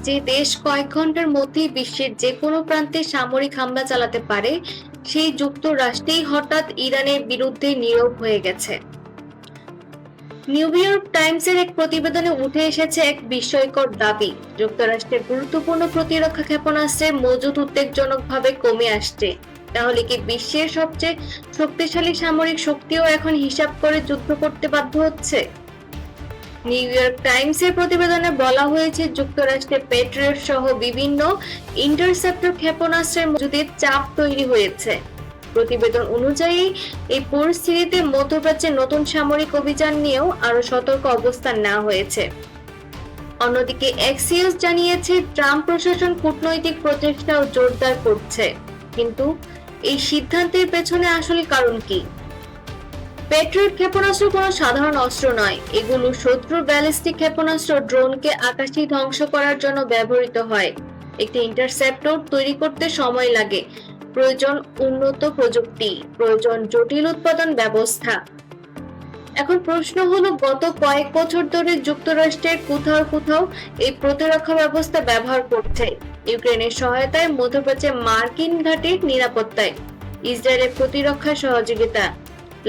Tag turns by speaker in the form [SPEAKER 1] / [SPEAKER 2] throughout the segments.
[SPEAKER 1] যে দেশ কয়েক ঘন্টার মধ্যেই বিশ্বের যে কোনো প্রান্তে সামরিক হামলা চালাতে পারে, সেই যুক্তরাষ্ট্রেই হঠাৎ ইরানের বিরুদ্ধে নীরব হয়ে গেছে। নিউ ইয়র্ক টাইমসের এক প্রতিবেদনে উঠে এসেছে এক বিস্ময়কর দাবি। যুক্তরাষ্ট্রের গুরুত্বপূর্ণ প্রতিরক্ষা ক্ষেপণাস্ত্রের মজুদ উদ্বেগজনকভাবে কমে আসছে। তাহলে কি বিশ্বের সবচেয়ে শক্তিশালী সামরিক শক্তিও এখন হিসাব করে যুদ্ধ করতে বাধ্য হচ্ছে? নিউ ইয়র্ক টাইমসের প্রতিবেদনে বলা হয়েছে, যুক্তরাষ্ট্রে প্যাট্রিয়ট সহ বিভিন্ন ইন্টারসেপ্টর ক্ষেপণাস্ত্রের মজুদের চাপ তৈরি হয়েছে। প্রতিবেদন অনুযায়ী এই পরিস্থিতিতে মধ্যপ্রাচ্যে নতুন সামরিক অভিযান নিয়েও আরো সতর্ক অবস্থান নেওয়া হয়েছে। অন্যদিকে এক্সিওস জানিয়েছে, ট্রাম্প প্রশাসন কূটনৈতিক প্রচেষ্টাও জোরদার করছে। কিন্তু এই সিদ্ধান্তের পেছনে আসলে কারণ কি? প্যাট্রিয়ট ক্ষেপণাস্ত্র কোনো সাধারণ অস্ত্র নয়। এগুলো শত্রুর ব্যালিস্টিক ক্ষেপণাস্ত্র ড্রোনকে আকাশে ধ্বংস করার জন্য ব্যবহৃত হয়। একটি ইন্টারসেপ্টর তৈরি করতে সময় লাগে, প্রয়োজন উন্নত প্রযুক্তি, প্রয়োজন জটিল উৎপাদন ব্যবস্থা। এখন প্রশ্ন হলো, গত কয়েক বছর ধরে যুক্তরাষ্ট্রের কোথাও কোথাও এই প্রতিরক্ষা ব্যবস্থা ব্যবহার করছে। ইউক্রেনের সহায়তায়, মধ্যপ্রাচ্যে মার্কিন ঘাঁটির নিরাপত্তায়, ইসরায়েলের প্রতিরক্ষা সহযোগিতা,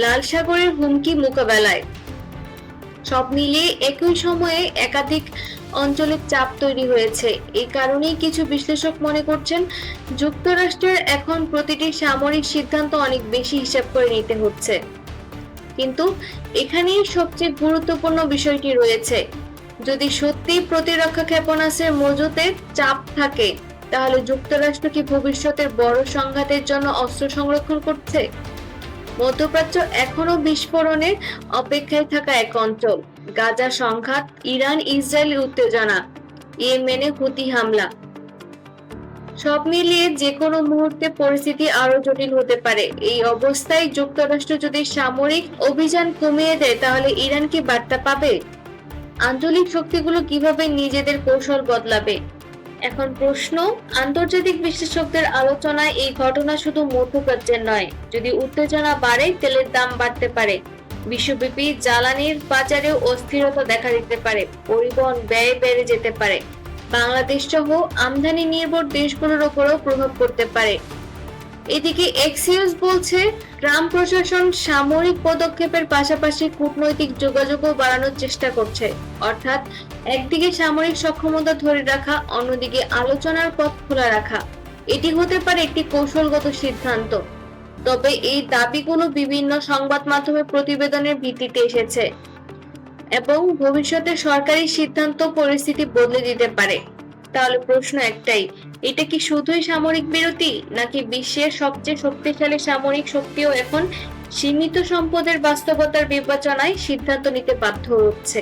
[SPEAKER 1] লাল সাগরের হুমকি মোকাবেলায়। সব মিলিয়ে একই সময়ে একাধিক অঞ্চলে চাপ তৈরি হয়েছে। এই কারণেই কিছু বিশ্লেষক মনে করছেন, যুক্তরাষ্ট্রের এখন প্রতিটি সামরিক সিদ্ধান্ত অনেক বেশি হিসাব করে নিতে হচ্ছে। কিন্তু এখানেই সবচেয়ে গুরুত্বপূর্ণ বিষয়টি রয়েছে। যদি সত্যি প্রতিরক্ষা ক্ষেপণাস্ত্রের মজুতে চাপ থাকে, তাহলে যুক্তরাষ্ট্র কি ভবিষ্যতের বড় সংঘাতের জন্য অস্ত্র সংরক্ষণ করছে? মধ্যপ্রাচ্য এখনো বিস্ফোরণের অপেক্ষায় থাকা এক অঞ্চল। গাজা সংঘাত, ইরান ইসরায়েলের উত্তেজনা, ইয়েমেনে হুতি হামলা, সব মিলিয়ে যে কোনো মুহূর্তে পরিস্থিতি আরো জটিল হতে পারে। এই অবস্থায় যুক্তরাষ্ট্র যদি সামরিক অভিযান কমিয়ে দেয়, তাহলে ইরান কি বার্তা পাবে? আঞ্চলিক শক্তিগুলো কিভাবে নিজেদের কৌশল বদলাবে? এখন প্রশ্ন, আন্তর্জাতিক বিশ্লেষকদের আলোচনায় এই ঘটনা শুধু মধ্যপ্রাচ্যের নয়। যদি উত্তেজনা বাড়ে, তেলের দাম বাড়তে পারে, বিশ্বব্যাপী জ্বালানির বাজারেও অস্থিরতা দেখা দিতে পারে, পরিবহন ব্যয় বেড়ে যেতে পারে, বাংলাদেশ সহ আমদানি নির্ভর দেশগুলোর উপরও প্রভাব পড়তে পারে। এদিকে এক্সিওস বলছে, ট্রাম্প প্রশাসন সামরিক পদক্ষেপের পাশাপাশি কূটনৈতিক যোগাযোগও বাড়ানোর চেষ্টা করছে। অর্থাৎ একদিকে সামরিক সক্ষমতা ধরে রাখা, অন্যদিকে আলোচনার পথ খোলা রাখা। এটি হতে পারে একটি কৌশলগত সিদ্ধান্ত। তবে এই দাবিগুলো বিভিন্ন সংবাদ মাধ্যমের প্রতিবেদনের ভিত্তিতে এসেছে এবং ভবিষ্যতে সরকারি সিদ্ধান্ত পরিস্থিতি বদলে দিতে পারে। তাহলে প্রশ্ন একটাই, এটা কি শুধুই সামরিক বিরতি, নাকি বিশ্বের সবচেয়ে শক্তিশালী সামরিক শক্তিও এখন সীমিত সম্পদের বাস্তবতার বিবেচনায় সিদ্ধান্ত নিতে বাধ্য হচ্ছে?